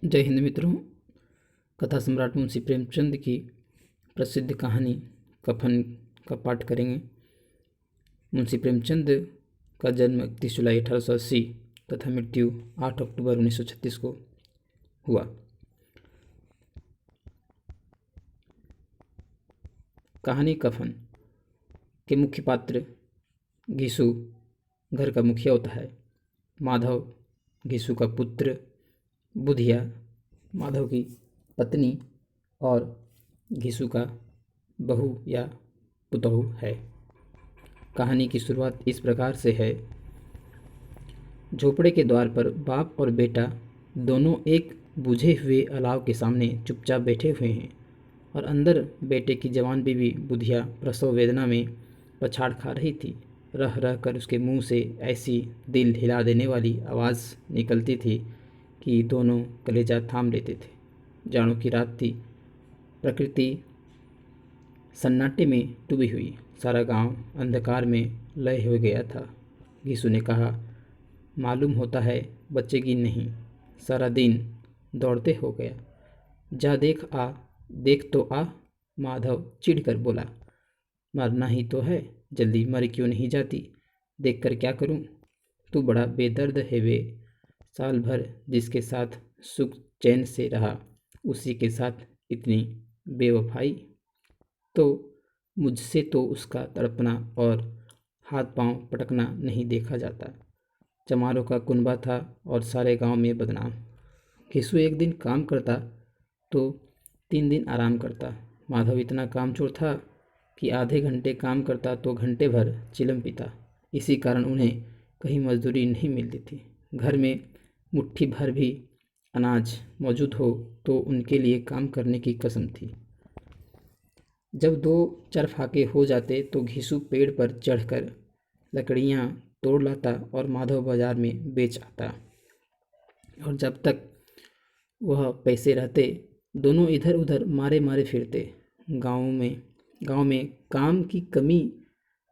जय हिंद मित्रों। कथा सम्राट मुंशी प्रेमचंद की प्रसिद्ध कहानी कफन का पाठ करेंगे। मुंशी प्रेमचंद का जन्म 31 जुलाई 1880 तथा मृत्यु 8 अक्टूबर 1936 को हुआ। कहानी कफन के मुख्य पात्र घीसू घर का मुखिया होता है। माधव घीसू का पुत्र, बुधिया माधव की पत्नी और घीसू का बहू या पुतहू है। कहानी की शुरुआत इस प्रकार से है। झोपड़े के द्वार पर बाप और बेटा दोनों एक बुझे हुए अलाव के सामने चुपचाप बैठे हुए हैं और अंदर बेटे की जवान बीवी बुधिया प्रसव वेदना में पछाड़ खा रही थी। रह रह कर उसके मुंह से ऐसी दिल हिला देने वाली आवाज़ निकलती थी कि दोनों कलेजा थाम लेते थे। जाड़ों की रात थी। प्रकृति सन्नाटे में डूबी हुई। सारा गांव अंधकार में लय हो गया था। घीसू ने कहा, मालूम होता है बचेगी नहीं। सारा दिन दौड़ते हो गया। जा देख तो आ। माधव चिढ़कर बोला, मरना ही तो है, जल्दी मर क्यों नहीं जाती? देख कर क्या करूं? तू बड़ा बेदर्द है वे। साल भर जिसके साथ सुख चैन से रहा, उसी के साथ इतनी बेवफाई। तो मुझसे तो उसका तड़पना और हाथ पांव पटकना नहीं देखा जाता। चमारों का कुनबा था और सारे गांव में बदनाम। घीसू एक दिन काम करता तो 3 दिन आराम करता। माधव इतना कामचोर था कि आधे घंटे काम करता तो घंटे भर चिलम पीता। इसी कारण उन्हें कहीं मजदूरी नहीं मिलती थी। घर में मुट्ठी भर भी अनाज मौजूद हो तो उनके लिए काम करने की कसम थी। जब 2-4 फाके हो जाते तो घीसू पेड़ पर चढ़कर लकड़ियाँ तोड़ लाता और माधव बाजार में बेच आता। और जब तक वह पैसे रहते दोनों इधर उधर मारे मारे फिरते। गांव में काम की कमी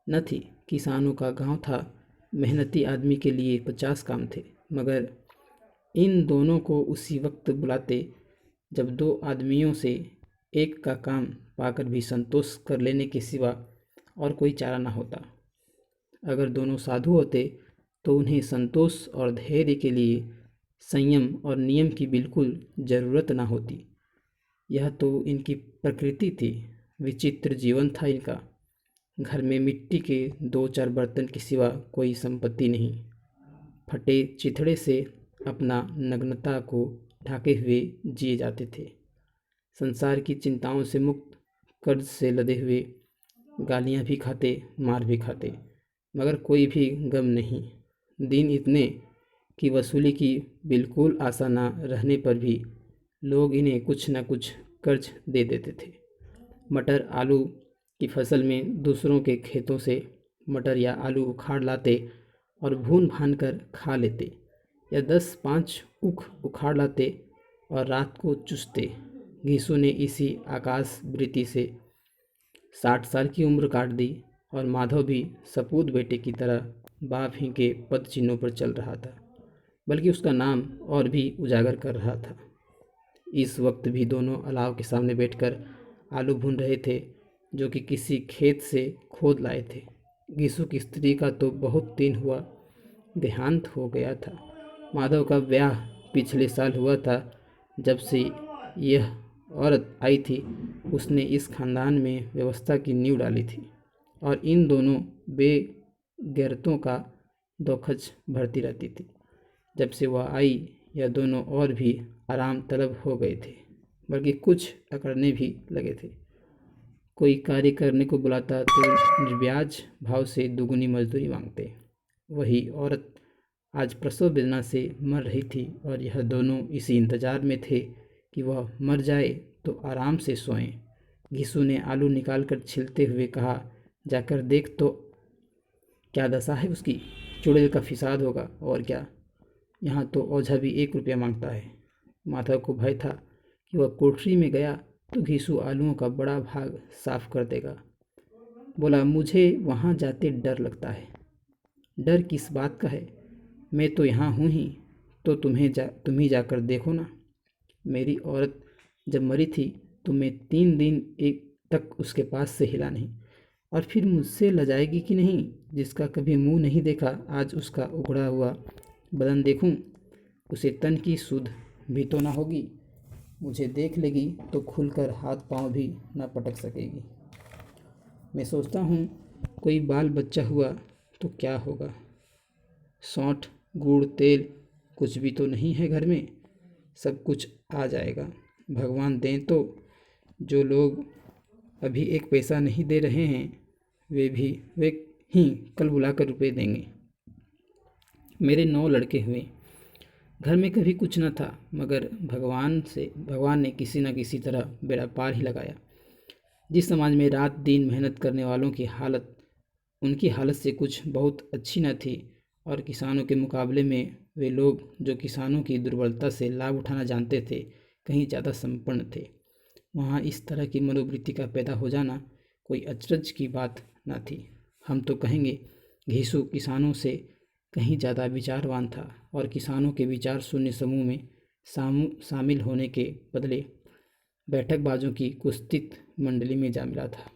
न थी। किसानों का गांव था। मेहनती आदमी के लिए 50 काम थे। मगर इन दोनों को उसी वक्त बुलाते जब 2 आदमियों से एक का काम पाकर भी संतोष कर लेने के सिवा और कोई चारा न होता। अगर दोनों साधु होते तो उन्हें संतोष और धैर्य के लिए संयम और नियम की बिल्कुल ज़रूरत न होती। यह तो इनकी प्रकृति थी। विचित्र जीवन था इनका। घर में मिट्टी के 2-4 बर्तन के सिवा कोई संपत्ति नहीं। फटे चिथड़े से अपना नग्नता को ढाके हुए जिए जाते थे। संसार की चिंताओं से मुक्त, कर्ज से लदे हुए, गालियाँ भी खाते, मार भी खाते, मगर कोई भी गम नहीं। दिन इतने कि वसूली की बिल्कुल आशा न रहने पर भी लोग इन्हें कुछ न कुछ कर्ज दे देते थे। मटर आलू की फसल में दूसरों के खेतों से मटर या आलू उखाड़ लाते और भून भान कर खा लेते, या 10-5 ऊख उखाड़ लाते और रात को चूसते। घीसू ने इसी आकाश वृत्ति से 60 साल की उम्र काट दी और माधव भी सपूत बेटे की तरह बाप ही के पद चिन्हों पर चल रहा था, बल्कि उसका नाम और भी उजागर कर रहा था। इस वक्त भी दोनों अलाव के सामने बैठकर आलू भून रहे थे, जो कि किसी खेत से खोद लाए थे। घीसू की स्त्री का तो बहुत दिन हुआ देहांत हो गया था। माधव का ब्याह पिछले साल हुआ था। जब से यह औरत आई थी उसने इस खानदान में व्यवस्था की नींव डाली थी और इन दोनों बेगैरतों का दौखच भरती रहती थी। जब से वह आई यह दोनों और भी आराम तलब हो गए थे, बल्कि कुछ अकड़ने भी लगे थे। कोई कार्य करने को बुलाता तो निर्ब्याज भाव से दुगुनी मजदूरी मांगते। वही औरत आज प्रसव वेदना से मर रही थी और यह दोनों इसी इंतजार में थे कि वह मर जाए तो आराम से सोएं। घीसू ने आलू निकालकर छिलते हुए कहा, जाकर देख तो क्या दशा है उसकी। चुड़ैल का फिसाद होगा और क्या। यहाँ तो ओझा भी 1 रुपया मांगता है। माधव को भय था कि वह कोठरी में गया तो घीसू आलूओं का बड़ा भाग साफ कर देगा। बोला, मुझे वहाँ जाते डर लगता है। डर किस बात का है? मैं तो यहाँ हूँ ही, तो तुम ही जाकर देखो ना। मेरी औरत जब मरी थी तो मैं 3 दिन एक तक उसके पास से हिला नहीं, और फिर मुझसे लजाएगी कि नहीं? जिसका कभी मुंह नहीं देखा, आज उसका उघड़ा हुआ बदन देखूं? उसे तन की सुध भी तो ना होगी। मुझे देख लेगी तो खुलकर हाथ पांव भी ना पटक सकेगी। मैं सोचता हूँ कोई बाल बच्चा हुआ तो क्या होगा। सौंठ, गुड़, तेल कुछ भी तो नहीं है घर में, सब कुछ आ जाएगा। भगवान दें तो जो लोग अभी एक पैसा नहीं दे रहे हैं वे ही कल बुलाकर रुपए देंगे। मेरे 9 लड़के हुए। घर में कभी कुछ न था, मगर भगवान ने किसी न किसी तरह बेड़ा पार ही लगाया। जिस समाज में रात दिन मेहनत करने वालों की हालत उनकी हालत से कुछ बहुत अच्छी न थी, और किसानों के मुकाबले में वे लोग जो किसानों की दुर्बलता से लाभ उठाना जानते थे कहीं ज़्यादा संपन्न थे, वहाँ इस तरह की मनोवृत्ति का पैदा हो जाना कोई अचरज की बात न थी। हम तो कहेंगे घीसू किसानों से कहीं ज़्यादा विचारवान था, और किसानों के विचार शून्य समूह में शामिल होने के बदले बैठकबाजों की कुत्सित मंडली में जा मिला था।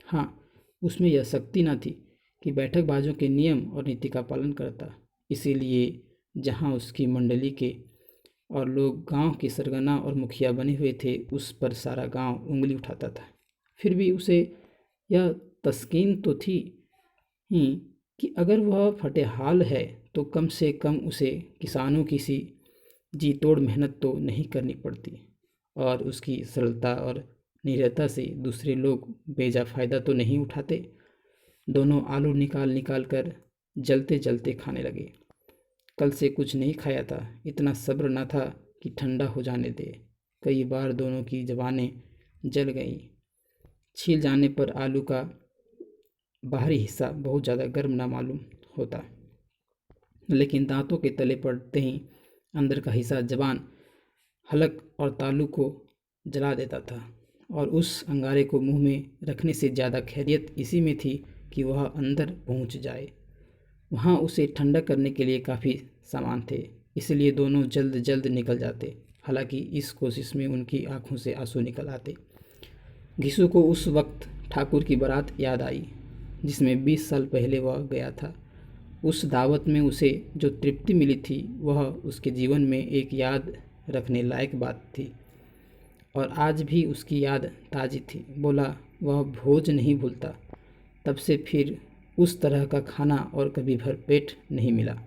हाँ, उसमें यह शक्ति न थी कि बैठकबाजों के नियम और नीति का पालन करता। इसीलिए जहाँ उसकी मंडली के और लोग गांव के सरगना और मुखिया बने हुए थे, उस पर सारा गांव उंगली उठाता था। फिर भी उसे यह तस्कीन तो थी ही कि अगर वह फटेहाल है तो कम से कम उसे किसानों की सी जी तोड़ मेहनत तो नहीं करनी पड़ती, और उसकी सरलता और निरता से दूसरे लोग बेजा फ़ायदा तो नहीं उठाते। दोनों आलू निकाल निकाल कर जलते जलते खाने लगे। कल से कुछ नहीं खाया था, इतना सब्र न था कि ठंडा हो जाने दे। कई बार दोनों की ज़बानें जल गईं। छील जाने पर आलू का बाहरी हिस्सा बहुत ज़्यादा गर्म ना मालूम होता, लेकिन दांतों के तले पड़ते ही अंदर का हिस्सा ज़बान, हलक और तालू को जला देता था। और उस अंगारे को मुंह में रखने से ज़्यादा खैरियत इसी में थी कि वह अंदर पहुंच जाए। वहाँ उसे ठंडा करने के लिए काफ़ी सामान थे, इसलिए दोनों जल्द जल्द निकल जाते। हालांकि इस कोशिश में उनकी आंखों से आंसू निकल आते। घिसू को उस वक्त ठाकुर की बारात याद आई जिसमें 20 साल पहले वह गया था। उस दावत में उसे जो तृप्ति मिली थी वह उसके जीवन में एक याद रखने लायक बात थी, और आज भी उसकी याद ताज़ी थी। बोला वह भोज नहीं भूलता। तब से फिर उस तरह का खाना और कभी भरपेट नहीं मिला।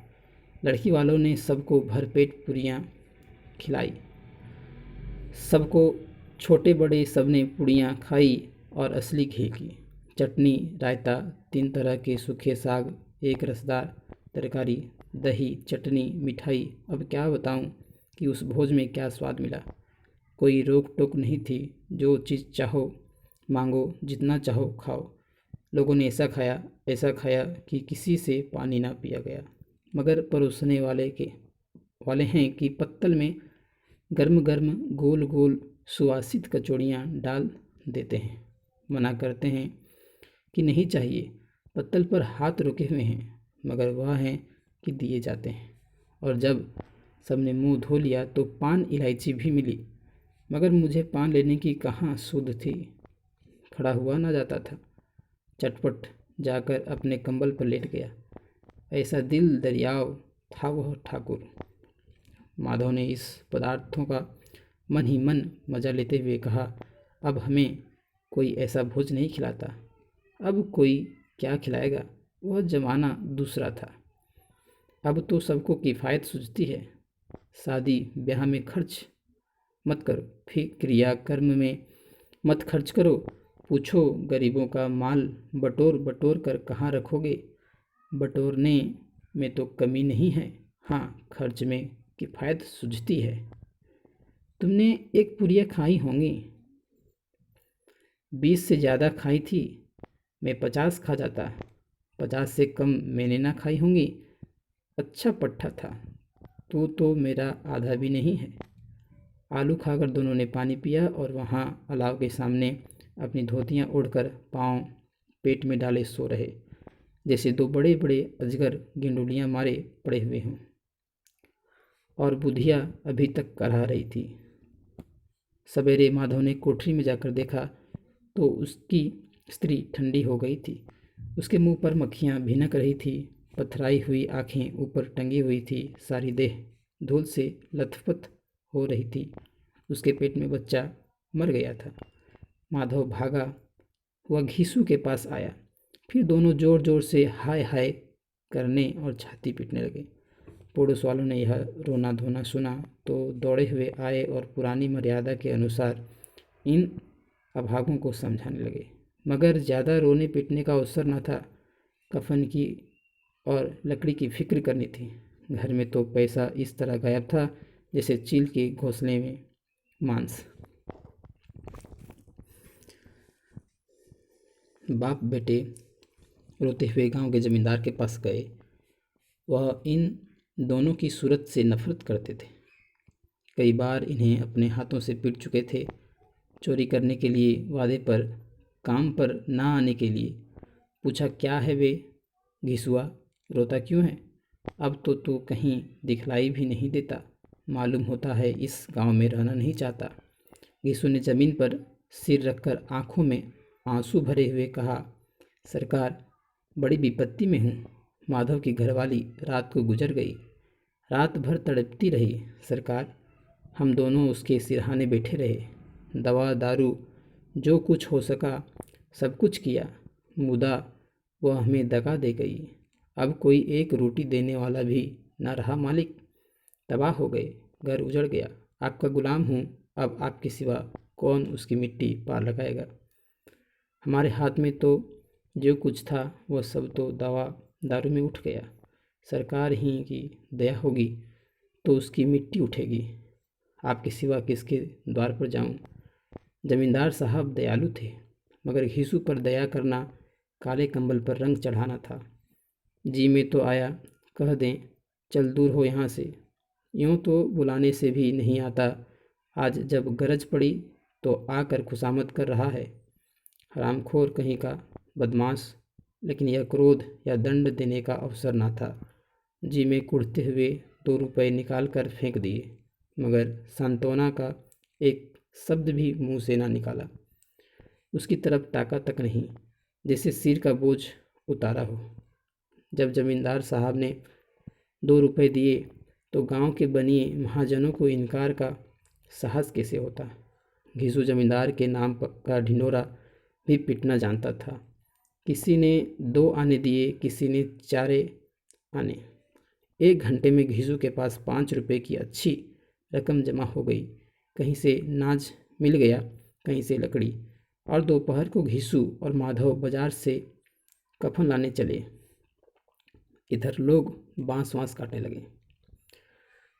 लड़की वालों ने सबको भरपेट पूरियाँ खिलाई। सबको, छोटे बड़े सबने पूड़ियाँ खाई और असली घी की। चटनी, रायता, 3 तरह के सूखे साग, एक रसदार तरकारी, दही, चटनी, मिठाई। अब क्या बताऊं कि उस भोज में क्या स्वाद मिला। कोई रोक टोक नहीं थी, जो चीज़ चाहो मांगो, जितना चाहो खाओ। लोगों ने ऐसा खाया कि किसी से पानी ना पिया गया। मगर परोसने वाले हैं कि पत्तल में गर्म गर्म गोल गोल सुवासित कचौड़ियाँ डाल देते हैं। मना करते हैं कि नहीं चाहिए। पत्तल पर हाथ रुके हुए हैं, मगर वह हैं कि दिए जाते हैं। और जब सबने मुंह धो लिया तो पान इलायची भी मिली, मगर मुझे पान लेने की कहाँ सुध थी। खड़ा हुआ ना जाता था। चटपट जाकर अपने कंबल पर लेट गया। ऐसा दिल दरियाव था वह ठाकुर। माधव ने इस पदार्थों का मन ही मन मजा लेते हुए कहा, अब हमें कोई ऐसा भोज नहीं खिलाता। अब कोई क्या खिलाएगा? वह जमाना दूसरा था। अब तो सबको किफ़ायत सूझती है। शादी ब्याह में खर्च मत करो, फिर क्रियाकर्म में मत खर्च करो। पूछो गरीबों का माल बटोर बटोर कर कहाँ रखोगे? बटोरने में तो कमी नहीं है, हाँ खर्च में किफ़ायत सूझती है। तुमने एक पुड़िया खाई होंगी। 20 से ज़्यादा खाई थी, मैं 50 खा जाता। 50 से कम मैंने ना खाई होंगी। अच्छा पट्टा था। तू तो मेरा आधा भी नहीं है। आलू खाकर दोनों ने पानी पिया और वहाँ अलाव के सामने अपनी धोतियाँ ओढ़कर पाँव पेट में डाले सो रहे, जैसे 2 बड़े बड़े अजगर गेंडुलियाँ मारे पड़े हुए हों। और बुधिया अभी तक करहा रही थी। सवेरे माधव ने कोठरी में जाकर देखा तो उसकी स्त्री ठंडी हो गई थी। उसके मुंह पर मक्खियाँ भिनक रही थी, पथराई हुई आंखें ऊपर टंगी हुई थी, सारी देह धूल से लथपथ हो रही थी। उसके पेट में बच्चा मर गया था। माधव भागा हुआ घीसू के पास आया। फिर दोनों जोर जोर से हाय हाय करने और छाती पीटने लगे। पड़ोस वालों ने यह रोना धोना सुना तो दौड़े हुए आए और पुरानी मर्यादा के अनुसार इन अभागों को समझाने लगे, मगर ज़्यादा रोने पीटने का अवसर न था। कफन की और लकड़ी की फिक्र करनी थी। घर में तो पैसा इस तरह गायब था जैसे चील के घोंसले में मांस। बाप बेटे रोते हुए गांव के जमींदार के पास गए। वह इन दोनों की सूरत से नफरत करते थे। कई बार इन्हें अपने हाथों से पीट चुके थे। चोरी करने के लिए वादे पर, काम पर ना आने के लिए। पूछा, क्या है वे घिसुआ, रोता क्यों है? अब तो तू कहीं दिखलाई भी नहीं देता, मालूम होता है इस गांव में रहना नहीं चाहता। घिसू ने जमीन पर सिर रखकर आंखों में आंसू भरे हुए कहा, सरकार, बड़ी विपत्ति में हूँ। माधव की घरवाली रात को गुजर गई। रात भर तड़पती रही सरकार। हम दोनों उसके सिरहाने बैठे रहे। दवा दारू जो कुछ हो सका सब कुछ किया, मुदा वह हमें दगा दे गई। अब कोई एक रोटी देने वाला भी न रहा मालिक। तबाह हो गए, घर उजड़ गया। आपका गुलाम हूँ, अब आपके सिवा कौन उसकी मिट्टी पार लगाएगा? हमारे हाथ में तो जो कुछ था वह सब तो दवा दारू में उठ गया। सरकार ही की दया होगी तो उसकी मिट्टी उठेगी। आपके सिवा किसके द्वार पर जाऊं? जमींदार साहब दयालु थे, मगर घीसू पर दया करना काले कंबल पर रंग चढ़ाना था। जी में तो आया कह दें, चल दूर हो यहाँ से। यूँ तो बुलाने से भी नहीं आता। आज जब गरज पड़ी तो आकर खुशामद कर रहा है। हरामखोर कहीं का, बदमाश। लेकिन यह क्रोध या दंड देने का अवसर न था। जी में कुढ़ते हुए 2 रुपए निकाल कर फेंक दिए, मगर सांत्वना का एक शब्द भी मुंह से ना निकाला। उसकी तरफ ताका तक नहीं, जैसे सिर का बोझ उतारा हो। जब जमींदार साहब ने 2 रुपए दिए तो गांव के बनिए महाजनों को इनकार का साहस कैसे होता? घिसू जमींदार के नाम का ढिंढोरा भी पिटना जानता था। किसी ने 2 आने दिए, किसी ने 4 आने। 1 घंटे में घिसू के पास 5 रुपए की अच्छी रकम जमा हो गई। कहीं से नाज मिल गया, कहीं से लकड़ी। और दोपहर को घिसू और माधव बाजार से कफन लाने चले। इधर लोग बांस वांस काटने लगे।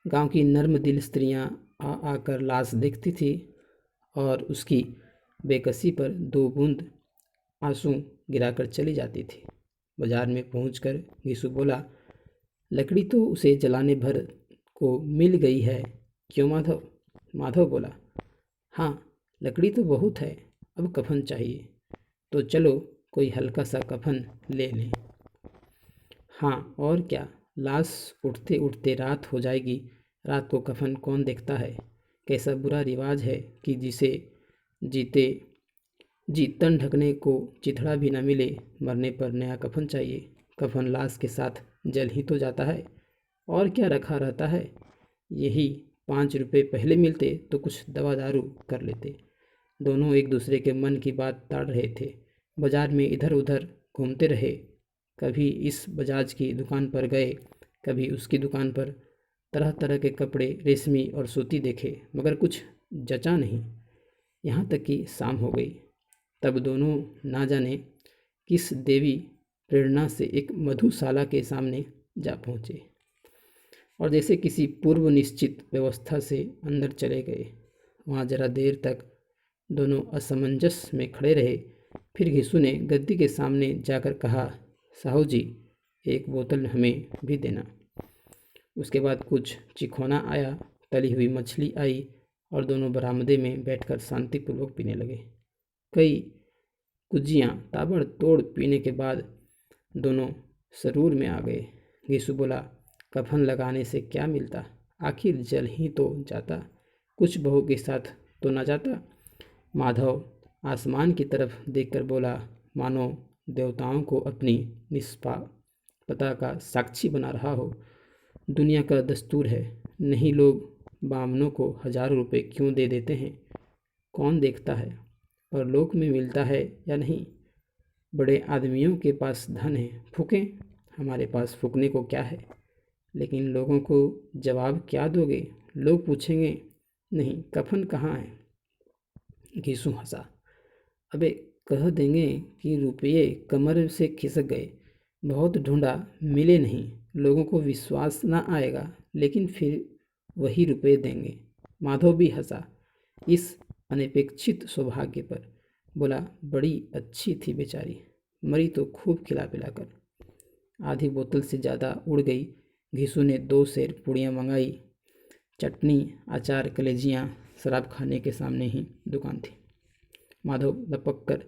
गांव की नर्म दिल स्त्रियां आ आकर लाश देखती थी और उसकी बेकसी पर 2 बूंद आंसू गिराकर चली जाती थी। बाजार में पहुंचकर घिसू बोला, लकड़ी तो उसे जलाने भर को मिल गई है, क्यों माधव? माधव बोला, हाँ, लकड़ी तो बहुत है, अब कफन चाहिए। तो चलो कोई हल्का सा कफन ले लें। हाँ और क्या, लाश उठते उठते रात हो जाएगी। रात को कफन कौन देखता है? कैसा बुरा रिवाज है कि जिसे जीते जी तन ढकने को चिथड़ा भी न मिले, मरने पर नया कफन चाहिए। कफन लाश के साथ जल ही तो जाता है, और क्या रखा रहता है? यही 5 रुपए पहले मिलते तो कुछ दवा दारू कर लेते। दोनों एक दूसरे के मन की बात ताड़ रहे थे। बाजार में इधर उधर घूमते रहे। कभी इस बजाज की दुकान पर गए, कभी उसकी दुकान पर। तरह तरह के कपड़े रेशमी और सूती देखे, मगर कुछ जचा नहीं। यहाँ तक कि शाम हो गई। तब दोनों ना जाने किस देवी प्रेरणा से एक मधुशाला के सामने जा पहुँचे और जैसे किसी पूर्व निश्चित व्यवस्था से अंदर चले गए। वहाँ जरा देर तक दोनों असमंजस में खड़े रहे। फिर घिसू ने गद्दी के सामने जाकर कहा, साहू जी, एक बोतल हमें भी देना। उसके बाद कुछ चिखोना आया, तली हुई मछली आई और दोनों बरामदे में बैठकर शांतिपूर्वक पीने लगे। कई कुज्जियाँ ताबड़तोड़ पीने के बाद दोनों सरूर में आ गए। घिसू बोला, कफन लगाने से क्या मिलता, आखिर जल ही तो जाता। कुछ बहू के साथ तो ना जाता। माधव आसमान की तरफ देखकर बोला, मानो देवताओं को अपनी निष्पापता का साक्षी बना रहा हो। दुनिया का दस्तूर है, नहीं लोग बामनों को हजारों रुपए क्यों दे देते हैं, कौन देखता है, परलोक में मिलता है या नहीं। बड़े आदमियों के पास धन है, फूकें, हमारे पास फूकने को क्या है। लेकिन लोगों को जवाब क्या दोगे? लोग पूछेंगे, नहीं कफन कहाँ है? घीसू हंसा। अबे कह देंगे कि रुपये कमर से खिसक गए, बहुत ढूंढा मिले नहीं। लोगों को विश्वास ना आएगा, लेकिन फिर वही रुपये देंगे। माधव भी हंसा इस अनपेक्षित सौभाग्य पर। बोला, बड़ी अच्छी थी बेचारी, मरी तो खूब खिला पिलाकर। आधी बोतल से ज़्यादा उड़ गई। घीसू ने 2 सेर पूड़ियाँ मंगाई, चटनी, अचार, कलेजियाँ। शराब खाने के सामने ही दुकान थी। माधव लपक कर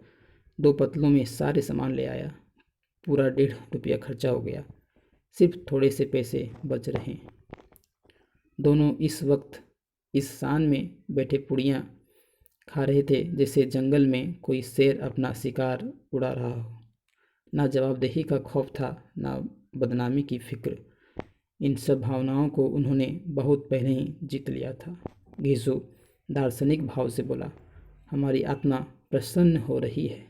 2 पतलों में सारे सामान ले आया। पूरा 1.5 रुपया खर्चा हो गया, सिर्फ थोड़े से पैसे बच रहे। दोनों इस वक्त इस शान में बैठे पुड़ियाँ खा रहे थे जैसे जंगल में कोई शेर अपना शिकार उड़ा रहा हो। ना जवाबदेही का खौफ था, ना बदनामी की फिक्र। इन सब भावनाओं को उन्होंने बहुत पहले ही जीत लिया था। घीसू दार्शनिक भाव से बोला, हमारी आत्मा प्रसन्न हो रही है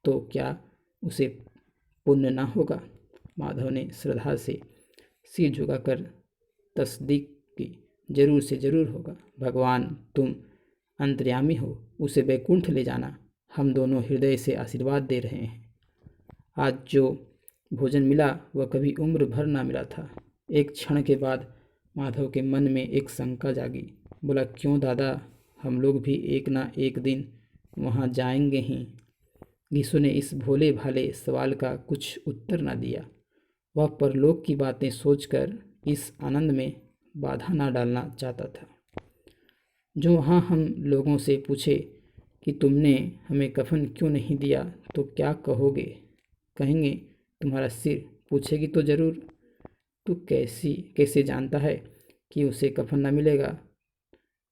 तो क्या उसे पुण्य ना होगा? माधव ने श्रद्धा से सिर झुकाकर तस्दीक की, जरूर से जरूर होगा। भगवान तुम अंतर्यामी हो, उसे वैकुंठ ले जाना। हम दोनों हृदय से आशीर्वाद दे रहे हैं। आज जो भोजन मिला वह कभी उम्र भर ना मिला था। एक क्षण के बाद माधव के मन में एक शंका जागी। बोला, क्यों दादा, हम लोग भी एक ना एक दिन वहाँ जाएंगे ही। घीसू ने इस भोले भाले सवाल का कुछ उत्तर ना दिया। वह परलोक की बातें सोचकर इस आनंद में बाधा ना डालना चाहता था। जो वहाँ हम लोगों से पूछे कि तुमने हमें कफन क्यों नहीं दिया तो क्या कहोगे? कहेंगे तुम्हारा सिर। पूछेगी तो ज़रूर, तू कैसे जानता है कि उसे कफन ना मिलेगा?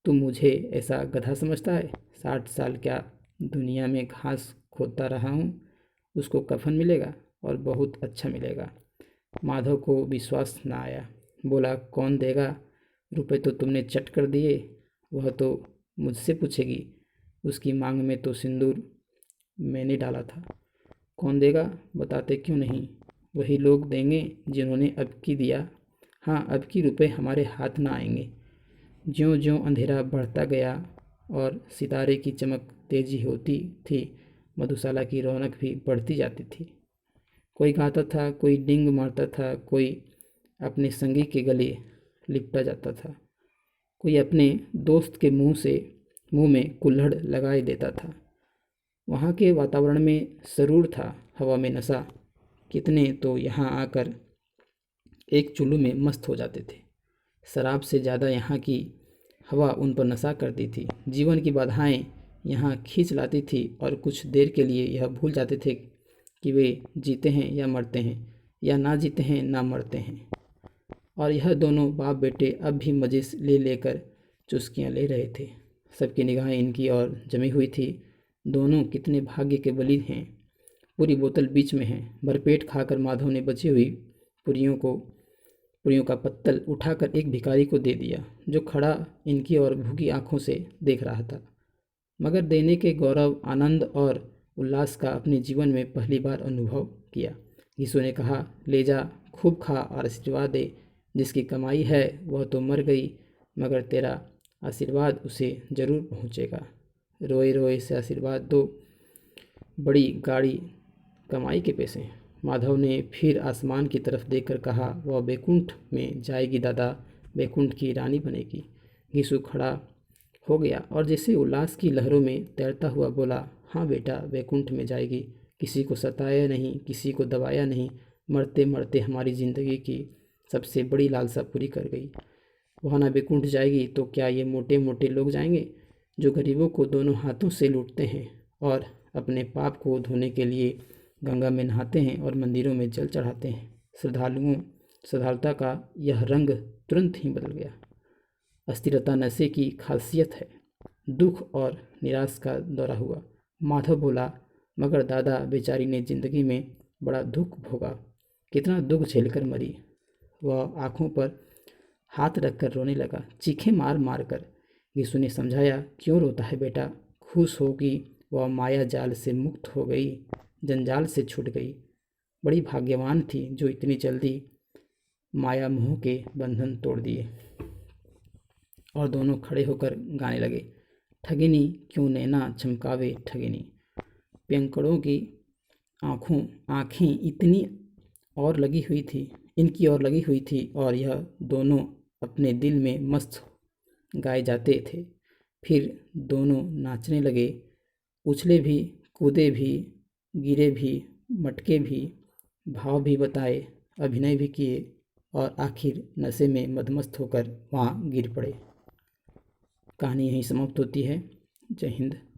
तू मुझे ऐसा गधा समझता है? 60 साल क्या दुनिया में घास खोदता रहा हूँ, उसको कफन मिलेगा और बहुत अच्छा मिलेगा। माधव को विश्वास न आया। बोला, कौन देगा? रुपए तो तुमने चट कर दिए, वह तो मुझसे पूछेगी। उसकी मांग में तो सिंदूर मैंने डाला था। कौन देगा? बताते क्यों नहीं? वही लोग देंगे जिन्होंने अब की दिया। हाँ, अब की रुपए हमारे हाथ ना आएंगे। ज्यों ज्यों अंधेरा बढ़ता गया और सितारे की चमक तेजी होती थी, मधुशाला की रौनक भी बढ़ती जाती थी। कोई गाता था, कोई डिंग मारता था, कोई अपने संगी के गले लिपटा जाता था, कोई अपने दोस्त के मुंह में कुल्हड़ लगाए देता था। वहाँ के वातावरण में सरूर था, हवा में नशा। कितने तो यहाँ आकर एक चुल्लू में मस्त हो जाते थे। शराब से ज़्यादा यहाँ की हवा उन पर नशा करती थी। जीवन की बाधाएं यहाँ खींच लाती थी और कुछ देर के लिए यह भूल जाते थे कि वे जीते हैं या मरते हैं, या ना जीते हैं ना मरते हैं। और यह दोनों बाप बेटे अब भी मज़े ले लेकर चुस्कियाँ ले रहे थे। सबकी निगाहें इनकी ओर जमी हुई थी। दोनों कितने भाग्य के बली हैं। पूरी बोतल बीच में है। भरपेट खाकर माधव ने बची हुई पुरियों का पत्तल उठाकर एक भिखारी को दे दिया, जो खड़ा इनकी ओर भूखी आंखों से देख रहा था, मगर देने के गौरव, आनंद और उल्लास का अपने जीवन में पहली बार अनुभव किया। यीशु ने कहा, ले जा, खूब खा और आशीर्वाद दे। जिसकी कमाई है वह तो मर गई, मगर तेरा आशीर्वाद उसे जरूर पहुँचेगा। रोए रोए से आशीर्वाद दो, बड़ी गाड़ी कमाई के पैसे। माधव ने फिर आसमान की तरफ देखकर कहा, वह बैकुंठ में जाएगी दादा, बैकुंठ की रानी बनेगी। यीशु खड़ा हो गया और जैसे उल्लास की लहरों में तैरता हुआ बोला, हाँ बेटा, बैकुंठ में जाएगी। किसी को सताया नहीं, किसी को दबाया नहीं, मरते मरते हमारी ज़िंदगी की सबसे बड़ी लालसा पूरी कर गई। वहाँ ना बैकुंठ जाएगी तो क्या ये मोटे मोटे लोग जाएंगे, जो गरीबों को दोनों हाथों से लूटते हैं और अपने पाप को धोने के लिए गंगा में नहाते हैं और मंदिरों में जल चढ़ाते हैं। श्रद्धालुता का यह रंग तुरंत ही बदल गया। अस्थिरता नशे की खासियत है। दुख और निराश का दौरा हुआ। माधव बोला, मगर दादा, बेचारी ने जिंदगी में बड़ा दुख भोगा, कितना दुख झेलकर मरी। वह आंखों पर हाथ रखकर रोने लगा, चीखें मार मार कर। यीशु ने समझाया, क्यों रोता है बेटा, खुश हो कि वह माया जाल से मुक्त हो गई, जंजाल से छूट गई। बड़ी भाग्यवान थी जो इतनी जल्दी माया मोह के बंधन तोड़ दिए। और दोनों खड़े होकर गाने लगे, ठगिनी क्यों नैना चमकावे ठगिनी। पियंकड़ों की आंखें इनकी और लगी हुई थी और यह दोनों अपने दिल में मस्त गाए जाते थे। फिर दोनों नाचने लगे, उछले भी, कूदे भी, गिरे भी, मटके भी, भाव भी बताए, अभिनय भी किए और आखिर नशे में मदमस्त होकर वहाँ गिर पड़े। कहानी यहीं समाप्त होती है। जय हिंद।